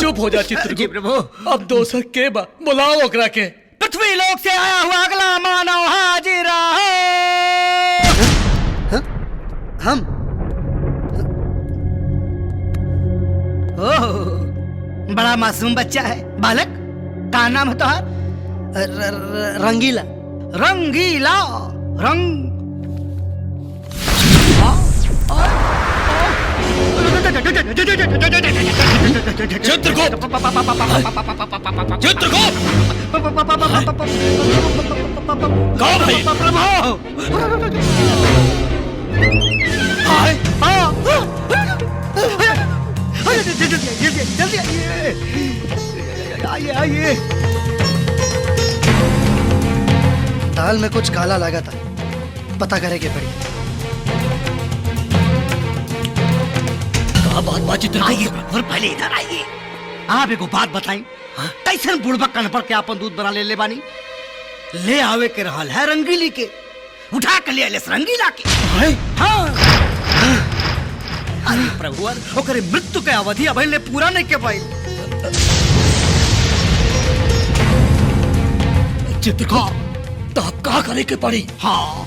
चुप हो जा चित्रगुप्त। जी प्रभु। अब दोषक के बा, बुलाओ ओकरा के। पृथ्वी लोक से आया हुआ अगला मानव हाजिर हम ओह, बड़ा मासूम बच्चा है। बालक का नाम है तुम्हारा? रंगीला। रंगीला रंग चित्रगुप्त, चित्रगुप्त, कहाँ भाई? हाय, जल्दी आइए आइए। दाल में कुछ काला लगा था, पता करे के पड़ी। कहाँ बात चित्रगुप्त? आइए और पहले इधर आइए। आप एक बात बताई, कैसे बुड़बक कन पर के आपन दूध बना ले बानी? ले आवे के रहल है रंगीली के, उठा के ले आले रंगीला के। हाँ। अरे प्रभु, ओकरे मृत्यु के अवधि अब ले पूरा नहीं के पाई। चित्रगुप्त, तो अब का करे के पड़ी? हाँ,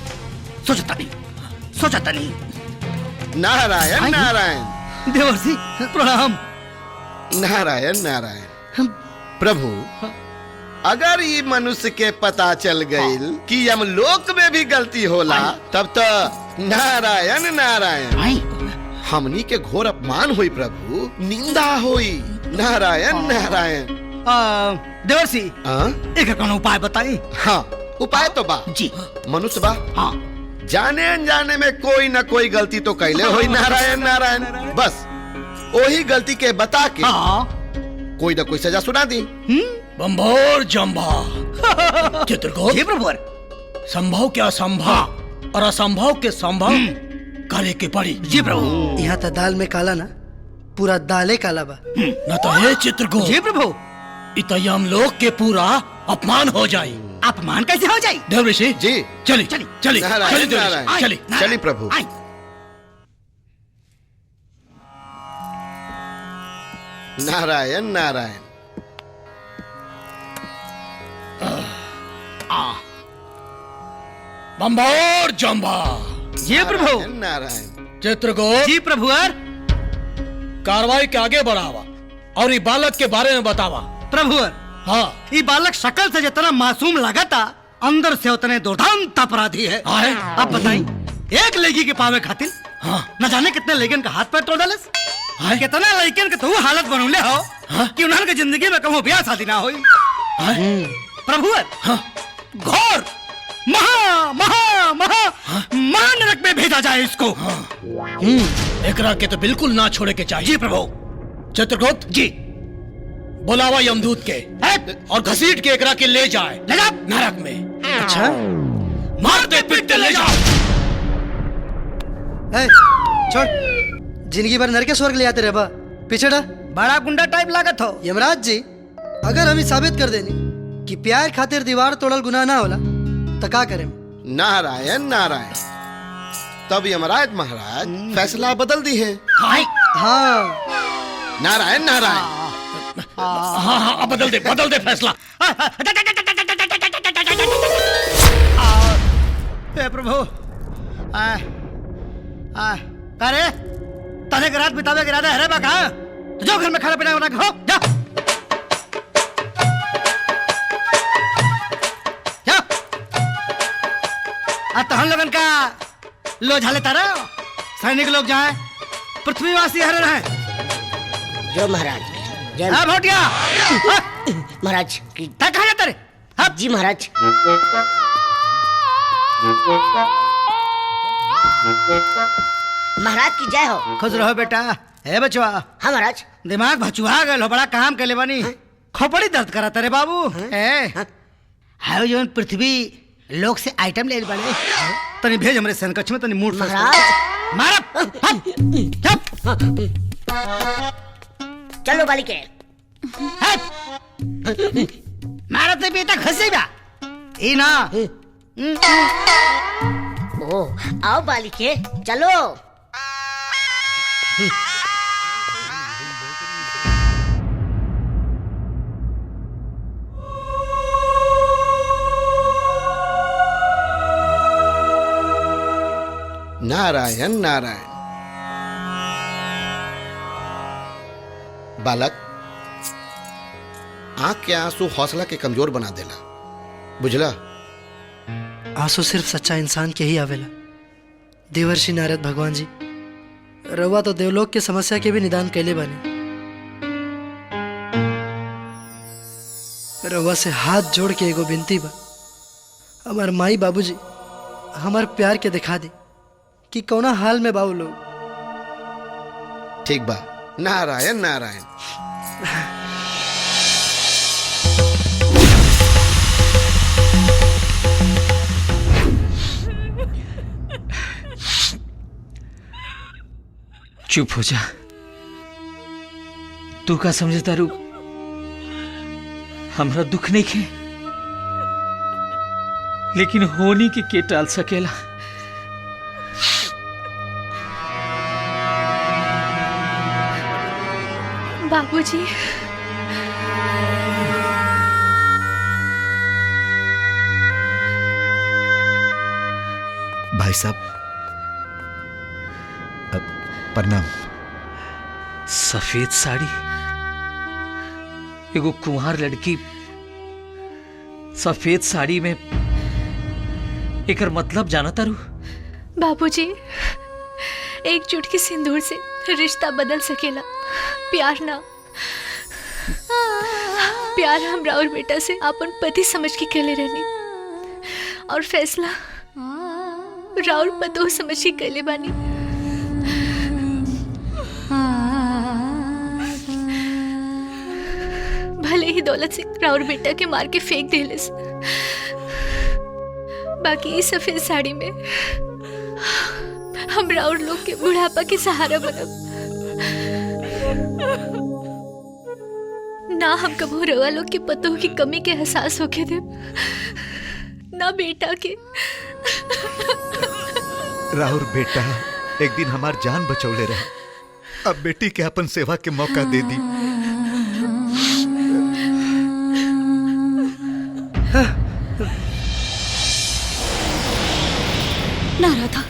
सोचता नहीं। नारायण नारायण। देवर्षि प्रणाम। नारायण नारायण। प्रभु, अगर ये मनुष्य के पता चल गई कि यमलोक में भी गलती होला, तब तो नारायण नारायण। हमनी के घोर अपमान हुई प्रभु, निंदा हुई। नारायण नारायण। देवर्षि, एक कौन उपाय बताई? हाँ, उपाय तो बा जी। मनुष्य बा, हाँ, जाने अनजाने में कोई न कोई गलती तो कैले हुई। नारायण नारायण। बस वही गलती के बता के कोई न कोई सजा सुना दी। बंभोर जम्भा। चित्रगुप्त, जी प्रभु। संभव के असंभव और असंभव के संभव करे के पड़ी। जी प्रभु। यहाँ तो दाल में काला ना, पूरा दाले काला बा। न तो है चित्रगुप्त। जी प्रभु। इतना हम लोग के पूरा अपमान हो जाए। अपमान कैसे हो जाए? देवर्षि जी चली चली। चली नारायण, चली देवर्षि, नारायण। चली। चली प्रभु। नारायण नारायण। बंभोर जम्भा। जी प्रभु। नारायण नारायण। चित्रगुप्त, जी प्रभु। कार्रवाई के आगे बढ़ावा और ये बालक के बारे में बतावा। प्रभु, हाँ, ये बालक शक्ल से जितना मासूम लगता, अंदर से उतने दुर्दांत अपराधी है। अब बताई, एक लेगी के पावे खातिर न जाने कितने लेकिन का हाथ पैर तोड़ डाले। कितना लेकिन के तू हालत बनौले हो कि उन्होंने जिंदगी में कभी ब्याह शादी ना हुई। प्रभु, घोर महा महा महा महानरक में भेजा जाए इसको। एकरा के तो बिल्कुल ना छोड़े के चाहिए। जी प्रभु। चित्रगुप्त जी। बुलावा यमदूत के और घसीट के एकरा के ले जाए ले जाओ नरक में। अच्छा, मारते पीटते ले जाओ। छोड़, जिंदगी भर नरक स्वर्ग ले आते रहे बा। पीछे डा। बड़ा गुंडा टाइप लागत हो। यमराज जी, अगर हम साबित कर देनी कि प्यार खातिर दीवार तोड़ल गुनाह ना होला, तो का करें? नारायण नारायण। तब यमराज महाराज फैसला बदल दी है। हाँ, नारायण नारायण। हाँ हाँ, अब बदल दे फैसला। हे प्रभु, करे तने के रात बितावे के इरादा है रे बाका? तो जो घर में खाना पीना बना के हो जा। जा। तहन लगन का लो झाले तारा सैनिक लोग जाए, पृथ्वीवासी हर रहे। जो महाराज। जय भोटिया महाराज की। कहाँ जाते रे? जी महाराज। महाराज की जय हो। खुश रहो बेटा। है बचवा। हाँ महाराज। दिमाग भचुआ गए हो, बड़ा काम के ले बनी। खोपड़ी दर्द करा तेरे बाबू। है जो पृथ्वी लोक से आइटम ले बने, तनी भेज हमरे सनकक्ष में, तनी मूड महाराज। मारा। चलो बालिके। मारा ते बेटा खसे बा ई ना। ओ आओ बालिके, चलो। नारायण नारायण। बालक, आंख के आंसू हौसला के कमजोर बना देला, बुझला? आंसू सिर्फ सच्चा इंसान के ही आवेला। देवर्षि नारद भगवान जी, रउआ तो देवलोक के समस्या के भी निदान कैले बानी। रउआ से हाथ जोड़ के एगो विनती बा, हमार माई बाबूजी हमार प्यार के दिखा दे कि कौना हाल में बाऊ लोग। ठीक बा, नारायण नारायण। चुप हो जा। तू का समझता रू हमरा दुख नहीं खे, लेकिन होनी के टाल सकेला। बाबूजी, भाई साहब, अब प्रणाम। सफेद साड़ी, एगो कुंवार लड़की सफेद साड़ी में, एकर मतलब जाना तारू? बाबूजी, एक चुटकी सिंदूर से रिश्ता बदल सकेला, प्यार ना। प्यार हमरा और बेटा से अपन पति समझ के केले रहनी, और फैसला राउर पतो समझ के केले बानी। भले ही दौलत से राउर बेटा के मार के फेंक देलिस, बाकी इस सफेद साड़ी में हम राउर लोग के बुढ़ापा के सहारा बनब। ना हम कबो रवा लोग के पतों की कमी के एहसास होके दे, ना बेटा के। राहुल बेटा एक दिन हमार जान बचौले रहे, अब बेटी के अपन सेवा के मौका दे दी। ना राधा,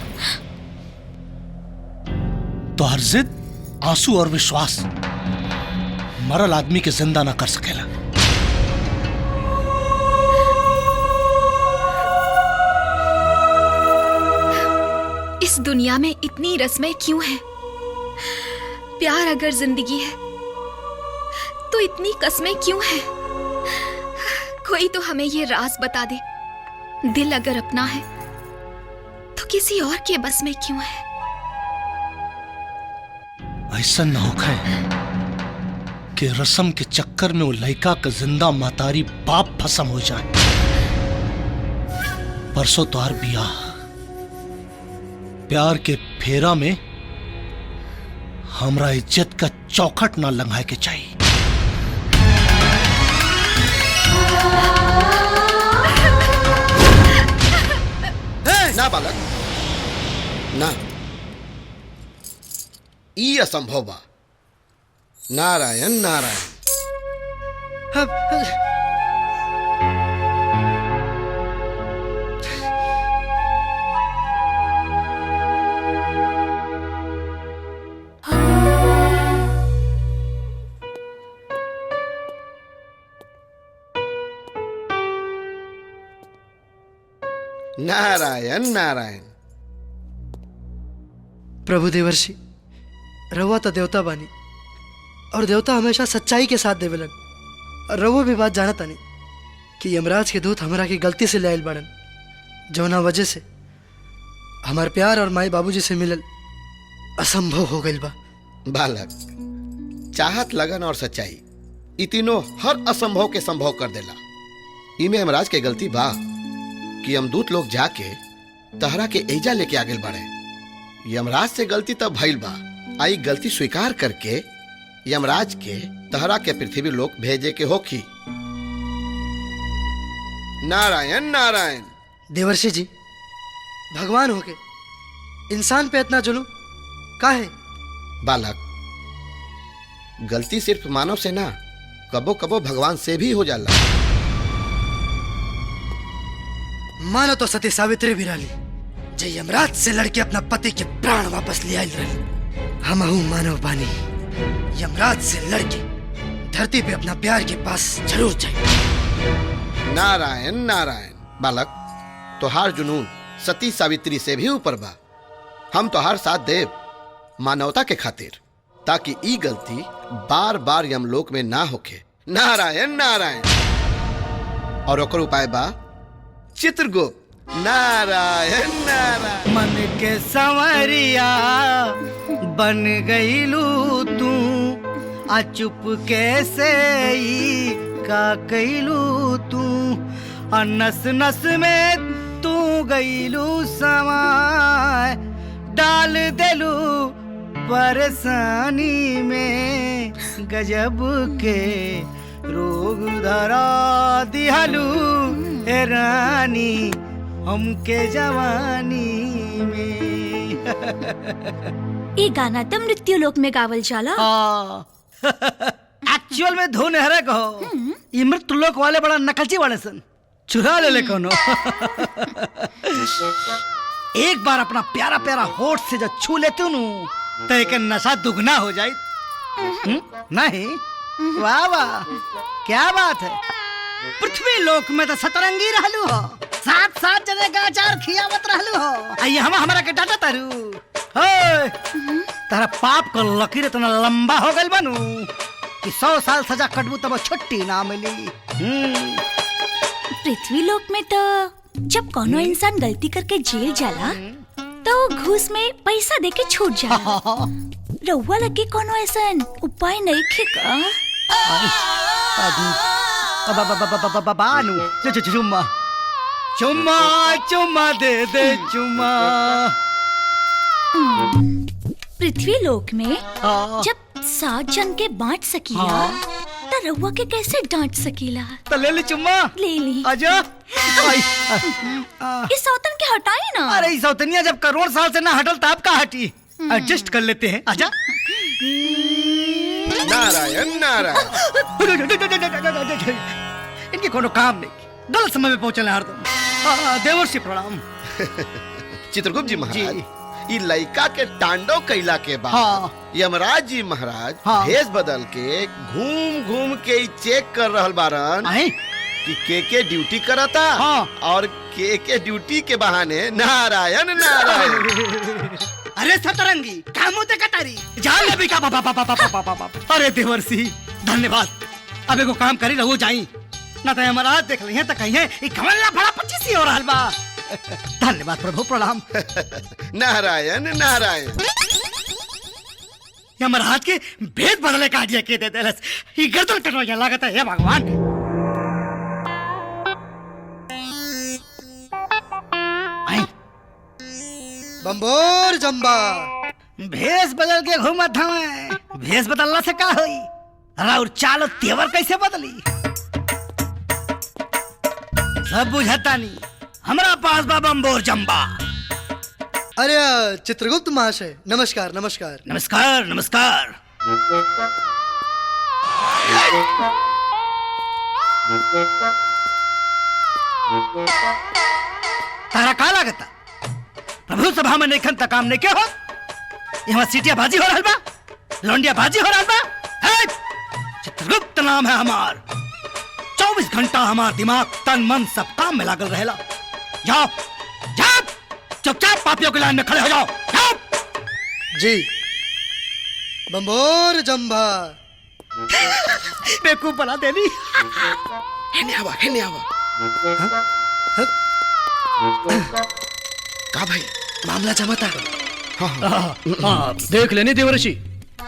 तो हर जिद, आंसू और विश्वास मरल आदमी के जिंदा ना कर सकेला। इस दुनिया में इतनी रस्में क्यों हैं? प्यार अगर जिंदगी है तो इतनी कस्में क्यों हैं? कोई तो हमें ये राज बता दे। दिल अगर अपना है तो किसी और के बस में क्यों है? ऐसा न होखे कि रस्म के चक्कर में वो लड़का का जिंदा मातारी बाप भस्म हो जाए। परसों तोहार बियाह, प्यार के फेरा में हमरा इज्जत का चौखट ना लंघाए के चाहिए। ना बालक, ना, ई असंभव बा। नारायण नारायण। नारायण नारायण। प्रभु देवर्षि, रवा तो देवता बानी, और देवता हमेशा सच्चाई के साथ देवेलन। और रवो भी बात जानत तानी कि यमराज के दूत हमरा की गलती से ले आइल बाड़न, जौना वजह से हमार प्यार और माई बाबूजी से मिलल असंभव हो गइल बा। बालक, चाहत, लगन और सच्चाई, ई तीनों हर असंभव के संभव कर देला। इमे यमराज के गलती बा कि यमदूत लोग जाके तहरा के एजा लेके आगे बढ़े। यमराज से गलती तब भइल बा, आई गलती स्वीकार करके यमराज के तहरा के पृथ्वी लोक भेजे के होखी। नारायण नारायण। देवर्षि जी, भगवान होके इंसान पे इतना जुल्म काहे? बालक, गलती सिर्फ मानव से ना, कबो कबो भगवान से भी हो जाला। मानो तो सती सावित्री भी रही, जे यमराज से लड़के अपना पति के प्राण वापस ले आयल रहे। हमहू मानव बानी, यमराज से लड़के धरती पे अपना प्यार के पास जरूर जाए। नारायण नारायण। बालक, तोहार जुनून सती सावित्री से भी ऊपर बा। हम तोहार साथ देव मानवता के खातिर, ताकि ई गलती बार बार यमलोक में ना होखे। नारायण नारायण। और ओकर उपाय बा चित्रगुप्त। नारायण नारायण। मन के संवरिया बन गईलू तू, आ चुप कैसे ही का कैलू तू, आ नस नस में तू गईलू समाय, डाल देलू परेशानी में, गजब के रोग धरा दिहलू ए रानी हमके जवानी में। ये गाना तो मृत्यु लोक में गावल जाला। एक्चुअल में धुन है रे कहो, ये मृत्यु लोक वाले बड़ा नकलची वाले सन, चुरा ले कोनो। एक बार अपना प्यारा प्यारा होठ से जब छू लेते नु तो एक नशा दुगना हो जाए। नहीं? वाह वाह, क्या बात है। पृथ्वी लोक में तो सतरंगी रहलू हो, साथ साथ जने का अचार खियावत रहलू हो। आइए हमारा के डाटा तारू। होय, तारा पाप को लकीर इतना लंबा हो गइल बनू कि 100 साल सजा कटबू तब छुट्टी ना मिली। पृथ्वी लोक में तो जब कोनो इंसान गलती करके जेल जाला तो घूस में पैसा देके छूट जाला। रउआ लगे कोनो ऐसा उपाय नहीं खेका? बानू चुम्मा चुम्मा चुम्मा दे दे चुम्मा। पृथ्वी लोक में जब 7 जन के बांट सकीला तो रउआ के कैसे डांट सकीला? तो ले ली चुम्मा। ले ली। आजा। इस सौतन के हटाई ना। अरे इस सौतनिया जब करोड़ साल से ना हटल तब का हटी। एडजस्ट कर लेते हैं। आजा। नारायण नारायण। इनके कोनो काम नहीं, गलत समय में पहुंचल हरदम। देवर्षि प्रणाम। चित्रगुप्त जी महाराज, ई लइका के तांडव कैला के बाद यमराज जी महाराज भेष बदल के घूम घूम के ई चेक कर रहल बारन कि के ड्यूटी करता और के ड्यूटी के बहाने नारायण नारायण। अरे सतरंगी काम होते कटारी जान ले भी का बाबा। अरे देवर्षि धन्यवाद। अब एगो काम करी रहो जाई ना तो यमराज देख लिये तो कहिए ई कमला बड़ा 25 हो रहल बा। धन्यवाद प्रभु प्रणाम। नारायण नारायण। यमराज के भेद बदले का आइडिया के दे देलस, ई गर्दन कटवाया लागत है। हे भगवान। आई बम्बोर जम्बा भेष बदल के घूमत हमें, भेष बदलना से का होई? और चालो तेवर कैसे बदली सब बुझता नहीं। हमरा पास बा बम्बोर जम्बा। अरे चित्रगुप्त महाशय नमस्कार नमस्कार। नमस्कार नमस्कार। तारा का लागता प्रभु सभा में नहीं तक काम नहीं के हो? यहाँ सीटिया बाजी हो रहल बा, लौंडिया बाजी हो रहल बा। चित्रगुप्त नाम है हमार। 24 घंटा हमार दिमाग तन मन सब काम में लागल रहेला। जाओ जाओ चुपचाप पापियों की लाइन में खड़े हो जाओ। जाओ। जी बम्बोर जम्बा। बेवकूफ बना देनी। हेने आवा हेने आवा। का भाई मामला जमाता। देख लेनी देवर्षि,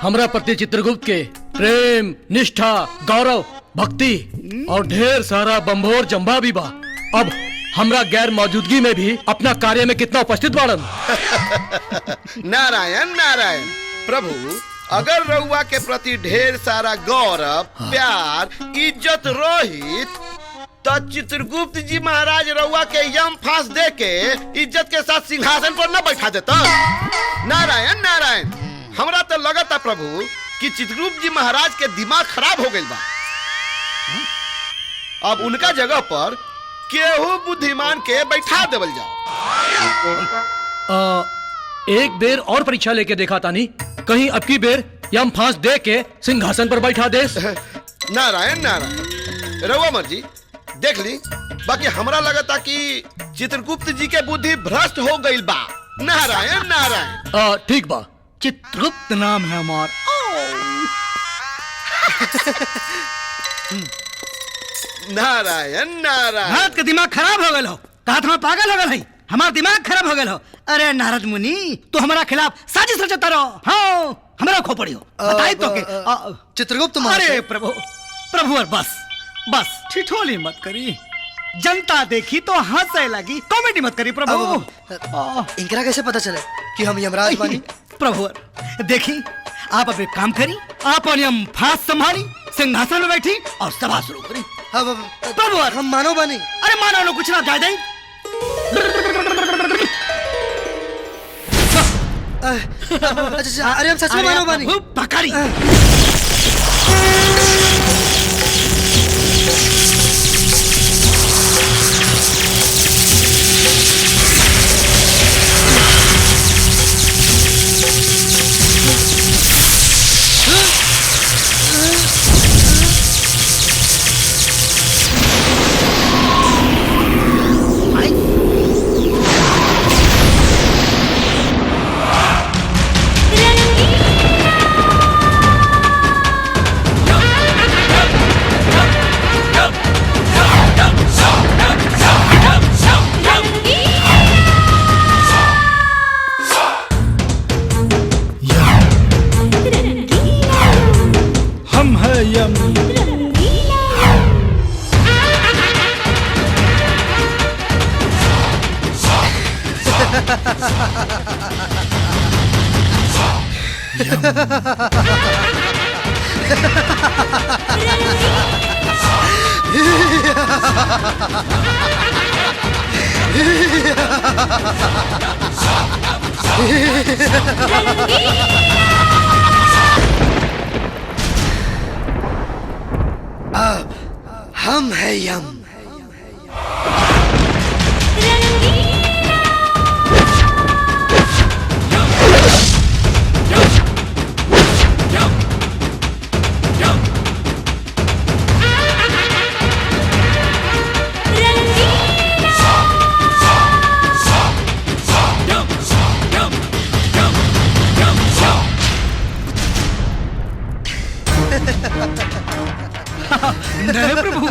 हमरा प्रति चित्रगुप्त के प्रेम निष्ठा गौरव भक्ति और ढेर सारा बम्बोर जम्बा भी बा। अब हमरा गैर मौजूदगी में भी अपना कार्य में कितना उपस्थित बाड़न। नारायण नारायण। प्रभु अगर रउआ के प्रति ढेर सारा गौरव प्यार इज्जत रोहित तो चित्रगुप्त जी महाराज रउआ के यम फांस दे के इज्जत के साथ सिंहासन पर न बैठा देता। नारायण नारायण। हमरा तो लगता प्रभु कि चित्रगुप्त जी महाराज के दिमाग खराब हो गइल बा। अब उनका जगह पर केहू बुद्धिमान के बैठा देवल जाओ। एक बेर और परीक्षा लेके देखा तानी, कहीं अब की बेर यम फांस दे के सिंहासन पर बैठा देस। नारायण नारायण, रहुआ मर्जी देख ली। बाकी हमरा लगता कि चित्रगुप्त जी के बुद्धि भ्रष्ट हो गई बा। नारायण नारायण। ठीक बा। चित्रगुप्त नाम है हमार। नारायण नारायण। भारत का दिमाग खराब हो गए हो, कहा तुम्हें पागल हो गए, हमारा दिमाग खराब हो गए हो। अरे नारद मुनि, तो हमारा खिलाफ साजिश रचता रहो। हाँ, हमारा खोपड़ी हो बताई तो के चित्रगुप्त अरे प्रभु प्रभु, और बस बस ठिठोली मत करी, जनता देखी तो हंसे लगी, कॉमेडी मत करी प्रभु। इनकरा कैसे पता चले कि हम यमराज बानी? प्रभु देखी, आप अब एक काम करी, आप यम फांस संभाली, सिंहासन में बैठी और सभा शुरू करी। प्रभु हम मानो बानी। अरे मानो लो कुछ ना जाए दे। अरे हम सच में मानो बानी। पकड़ी। अब हम है यम। प्रभु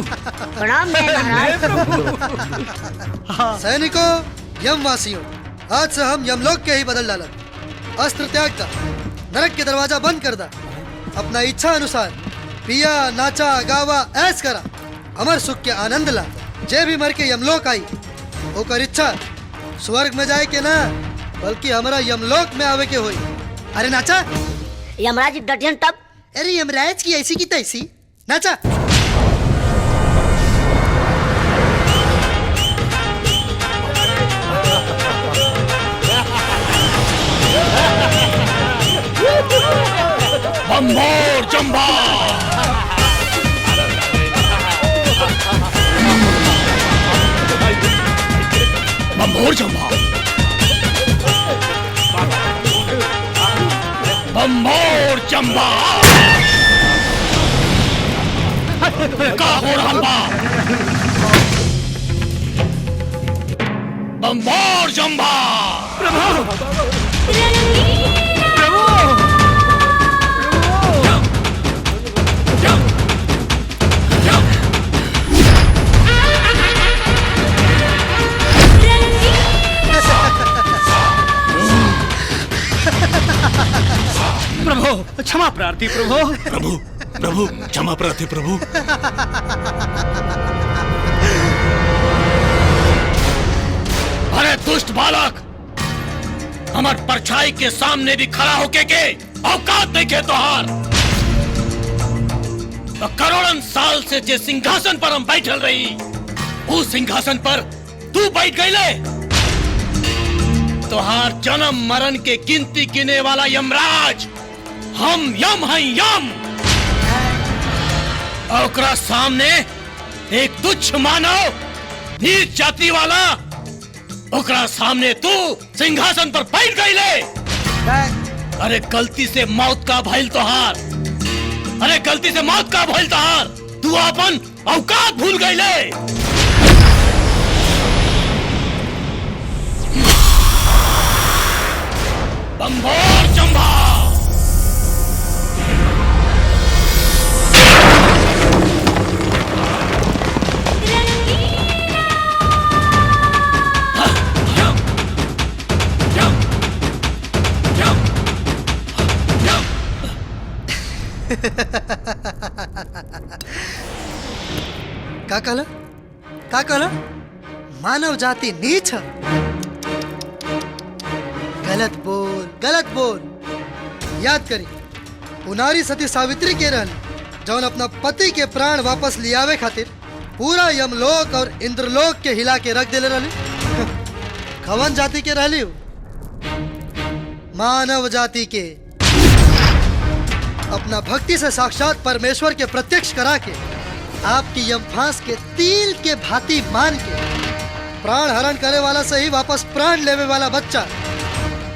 प्रणाम महाराज। सैनिकों, यमवासियों, आज से हम यमलोक के ही बदल डाला। अस्त्र त्याग दा, नरक के दरवाजा बंद कर दा, अपना इच्छा अनुसार पिया नाचा गावा ऐस करा, अमर सुख के आनंद ला। जे भी मर के यमलोक आई ओकर इच्छा स्वर्ग में जाए के ना, बल्कि हमारा यमलोक में आवे के होई। अरे नाचा। यमराज डटियन तब। अरे यमराज की ऐसी की तैसी नाचा। बम्भोर जंभा, बम्भोर जंभा, बम्भोर जंभा। का हो रहा बा? बम्भोर जंभा। प्रभु क्षमा प्रार्थी प्रभु। प्रभु प्रभु क्षमा प्रार्थी प्रभु। अरे दुष्ट बालक, हमार परछाई के सामने भी खड़ा होके के औकात देखे तोहार। तो करोड़न साल से जे सिंहासन पर हम बैठल रही, उस सिंहासन पर तू बैठ गईले। तोहार जन्म मरण के गिनती गिने वाला यमराज हम यम हैं, यम। ओकरा सामने एक तुच्छ मानव, नीच जाति वाला ओकरा सामने तू सिंहासन पर बैठ गई ले। अरे गलती से मौत का भइल तोहार, अरे गलती से मौत का भइल तोहार, तू अपन औकात भूल गई ले। बंभोर जंभा का कहला? का कहला? मानव जाति नीच है। गलत बोल, गलत बोल। याद करी, उनारी सती सावित्री के रहन जौन अपना पति के प्राण वापस लियावे खातिर पूरा यमलोक और इंद्रलोक के हिला के रख देले रहली। कवन जाति के रहली हो? मानव जाति के। अपना भक्ति से साक्षात परमेश्वर के प्रत्यक्ष करा के आपकी यमफांस के तिल के भांति मान के प्राण हरण करे वाला से ही वापस प्राण लेवे वाला बच्चा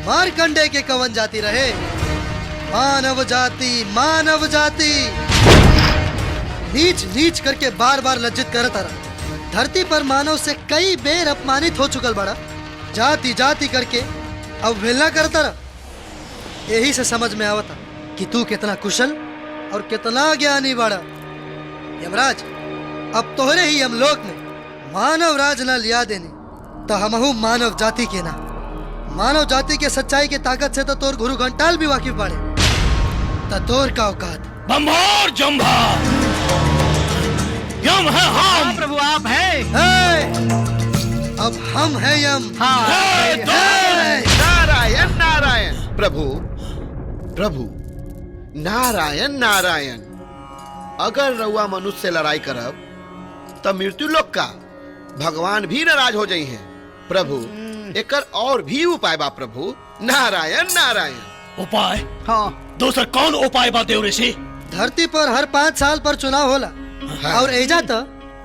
मारकंडे के कवन जाति रहे? मानव जाति, मानव जाति। नीच नीच करके बार बार लज्जित करत रहा। धरती पर मानव से कई बेर अपमानित हो चुकल बड़ा, जाति जाति करके अवहेलना करता रहा। यही से समझ में आवता कि तू कितना कुशल और कितना ज्ञानी बड़ा। यमराज, अब तोहरे ही यमलोक में मानव राज न लिया देने तो हमहू मानव जाति के ना। मानव जाति के सच्चाई के ताकत से तो तोर गुरु घंटाल भी वाकिफ बाड़े। तो तोर का औकात? बंभोर जंभा, यम है हम। प्रभु आप हैं। अब हम हैं यम। नारायण नारायण। प्रभु प्रभु नारायण नारायण। अगर रउआ मनुष्य से लड़ाई करब तब मृत्यु लोक का भगवान भी नाराज हो जाई हैं। प्रभु एकर और भी उपाय बा प्रभु। नारायण नारायण। उपाय? हाँ। दूसर कौन उपाय बा देव ऋषि? धरती पर हर 5 साल पर चुनाव होला। हाँ। और एजा तो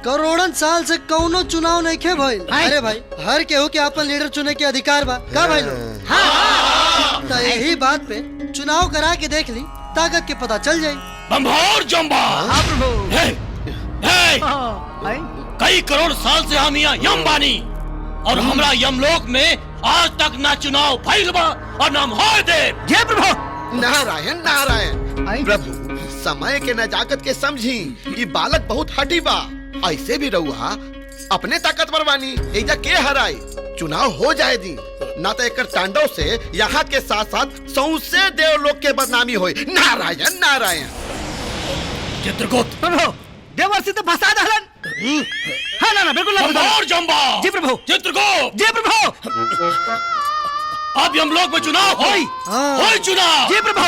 करोड़न साल से कौनो चुनाव नहीं खे भइल। अरे भाई, हर केहू के अपन लीडर चुने के अधिकार बा का भाई लोग? तो यही बात पे चुनाव करा के देख ली, ताकत के पता चल जाये। बंभोर जंभा। हाँ प्रभु। हे, हे, कई करोड़ साल से हम यहाँ यम बानी और हमरा यमलोक में आज तक ना चुनाव भइल बा और ना होए दे। जय प्रभु। नारायण नारायण। प्रभु समय के नजाकत के समझी, ये बालक बहुत हठी बा। ऐसे भी रहुआ अपने ताकतवर बानी, एजा के हराई? चुनाव हो जाए दी, ना तो एकर तांडव से यहाँ के साथ साथ सौंसे देवलोक के बदनामी होई। नारायण नारायण। चित्रगुप्त। प्रभु देवर्षि तो फंसा दहलन। हाँ ना बिल्कुल। बंभोर जंभा। जी प्रभु। चित्रगुप्त। जी प्रभु। अब यमलोक में चुनाव होई। होई चुनाव। जी प्रभु।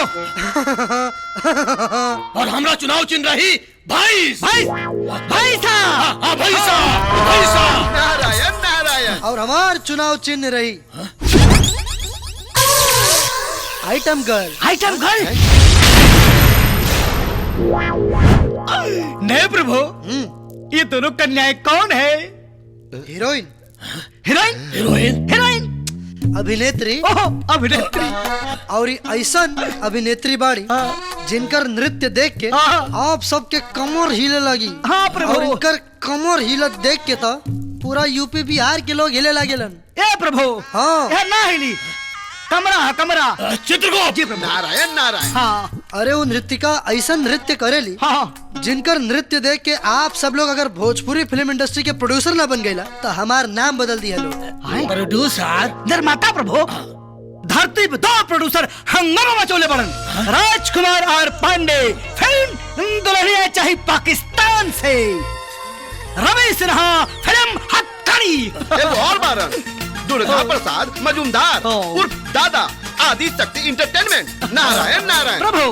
और हमरा चुनाव चिन्ह रही भाईस। भाईसा। हाँ भाईसा, भाईसा। नारायण नारायण। और हमार चुनाव चिन्ह रही आइटम गर्ल। Item girl. नहीं प्रभु, ये दोनों कन्याएं कौन है? हीरोइन। हीरोइन। हीरोइन। हीरोइन। अभिनेत्री। अभिनेत्री। और ऐसन अभिनेत्री बाड़ी जिनकर नृत्य देख के आप सबके कमर हिले लगी। हाँ प्रभु। और इनकर कमर हिलत देख के तो पूरा यूपी बिहार के लोग हिले लगेलन। ए प्रभु। हाँ। यार ना हिली, कमरा कमरा। चित्रगुप्त। जी प्रभु। नारायण नारायण। हाँ। अरे वो नृत्यिका ऐसा नृत्य करेली जिनकर नृत्य देख के आप सब लोग अगर भोजपुरी फिल्म इंडस्ट्री के प्रोड्यूसर ना बन गईला तो हमार नाम बदल दिया लोग। प्रोड्यूसर? निर्माता प्रभु। धरती पे 2 प्रोड्यूसर हंगामा मचोले बड़न। राजकुमार और पांडे फिल्म दुल्हनिया चाहे पाकिस्तान से, रवि सिन्हा फिल्म हथकड़ी। और बारन दुर्गा प्रसाद मजूमदार उर्फ दादा आदि शक्ति एंटरटेनमेंट। नारायण नारायण। प्रभु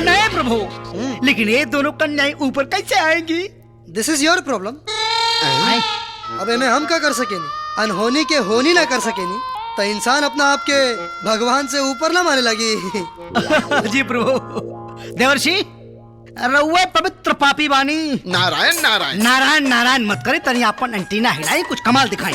नहीं प्रभु, लेकिन ये दोनों कन्याएं ऊपर कैसे आएंगी? दिस इज योर प्रॉब्लम। अब इन्हें हम क्या कर सकेनी? अनहोनी के होनी ना कर सकेनी तो इंसान अपना आपके भगवान से ऊपर ना माने लगी। जी प्रभु। देवर्षि रउआ पवित्र पापी बानी। नारायण नारायण। नारायण नारायण मत करे, तनी अपन एंटीना हिलाई, कुछ कमाल दिखाई।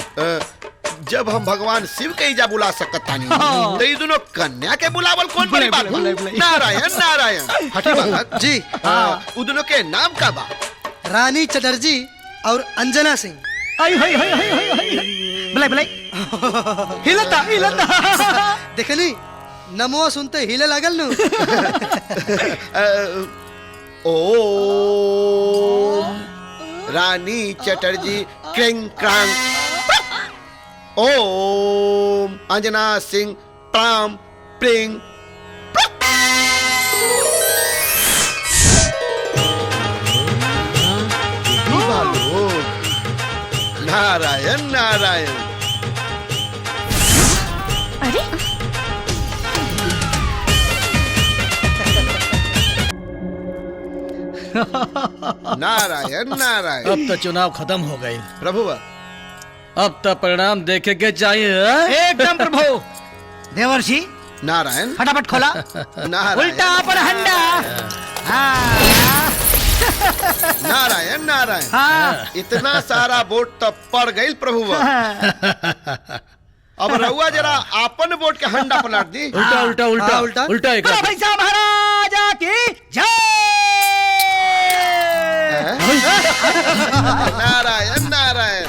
जब हम भगवान शिव के इजा बुला सकतानी तो ये दोनों कन्या के बुलावल कौन बड़ी बात बा? नारायण नारायण। हटी बालक जी उ दोनों के नाम का बा? रानी चटर्जी और अंजना सिंह। बुलाई बुलाई हिलता हिलता देखली नमो सुनते हिले लागल नु। ओम रानी चटर्जी क्रिंग क्रांग। ओम अंजना सिंह प्राम प्रिंग। नारायण नारायण। अरे नारायण नारायण। अब तो चुनाव खत्म हो गई, प्रभु अब तो परिणाम देखे के चाहिए। एकदम प्रभु। देवर्षि नारायण फटाफट खोला। नारायण उल्टा पर हंडा। नारायण नारायण। हाँ। इतना सारा वोट तो पड़ गई प्रभु। अब रहुआ जरा आपन वोट के हंडा पलट दी। उल्टा उल्टा उल्टा उल्टा। उल्टा एक बोलो भाई साहब महाराजा की जय। नारायण नारायण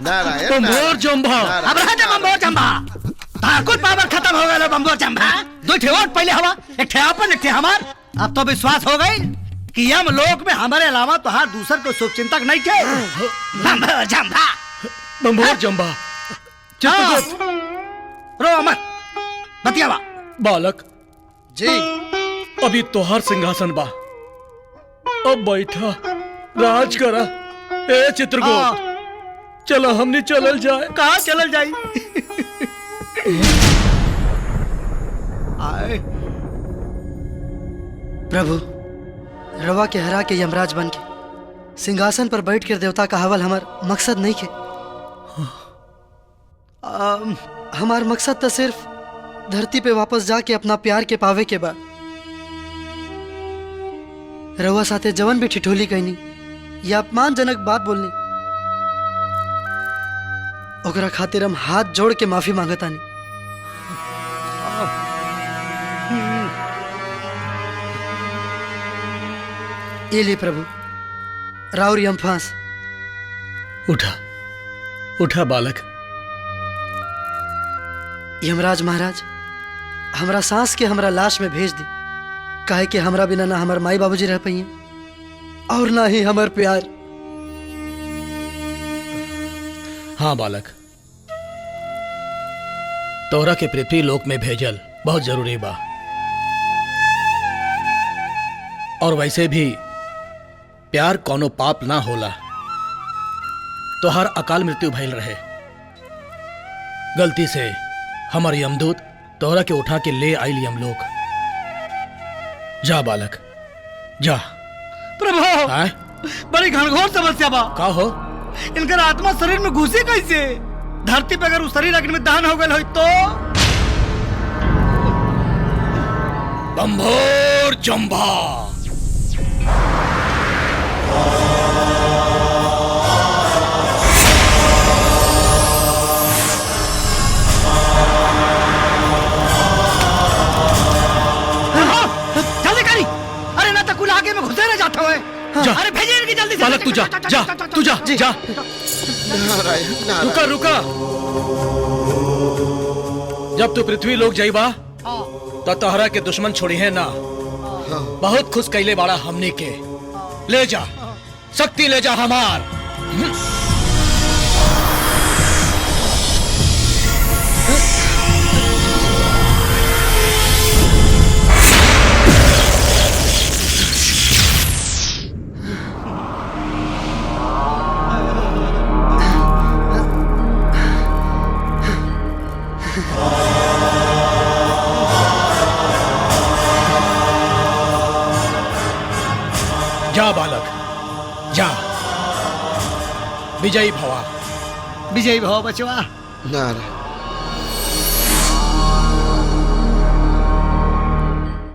नारायण बम्बोर जम्भा। अब रहते बम्बोर चंबा। ताकुत पावर खत्म हो गया बम्बोर चंबा। दो ठे वोट पहले हवा, एक ठे आपन एक ठे हमार। अब तो विश्वास हो गई कि यम लोक में हमारे अलावा तो हर दूसर को शुभ चिंतक नहीं थे। बम्बोर चंबा। बम्बोर जम्भा। चित्रगुप्त। रो अमर बतियावा। बालक जी अभी तोहर सिंहासन बा, अब बैठा राज करा। ए चित्रगुप्त चलो हमने चलल जाए। कहाँ चलल जाई? आए प्रभु, रवा के हरा के यमराज बन के सिंहासन पर बैठ कर देवता का हवल हमार मकसद नहीं के। हमार मकसद तो सिर्फ धरती पे वापस जाके अपना प्यार के पावे के बाद रवा साथे जवन भी ठिठोली कहनी या अपमानजनक बात बोलनी ओकरा खातिर हम हाथ जोड़ के माफी मांगतानी। ये ले प्रभु राउर यम फांस। उठा उठा बालक। यमराज महाराज हमरा सांस के हमरा लाश में भेज दी, काहे कि हमरा बिना ना हमार माई बाबूजी रह पाइए और ना ही हमार प्यार। हाँ बालक, तोरा के पृथ्वी लोक में भेजल बहुत जरूरी बा। और वैसे भी प्यार कोनो पाप ना होला, तो हर अकाल मृत्यु भइल रहे। गलती से हमार यमदूत तोरा के उठा के ले आइल यमलोक। जा बालक जा। प्रभु आए बड़ी घनघोर समस्या बा। का हो? इनकर आत्मा शरीर में घुसी कैसे? धरती पे अगर उस शरीर अग्नि में दहन हो गए हो तो बम्भोर जम्भा। जल्दी करी। अरे ना तो कुल आगे में घुसे रह जाता है। जा। अरे भेजिए इनकी जल्दी से। बालक तू जा जा तू जा जा। नारायण नारायण। रुका रुका। जब तू पृथ्वी लोक जाइबा तो तोहरा के दुश्मन छोड़ी है ना। बहुत खुश कैले बाड़ा हमने के। ले जा शक्ति ले जा हमार। जा बालक जा। विजयी भवा। विजयी भव बचवा। नारायण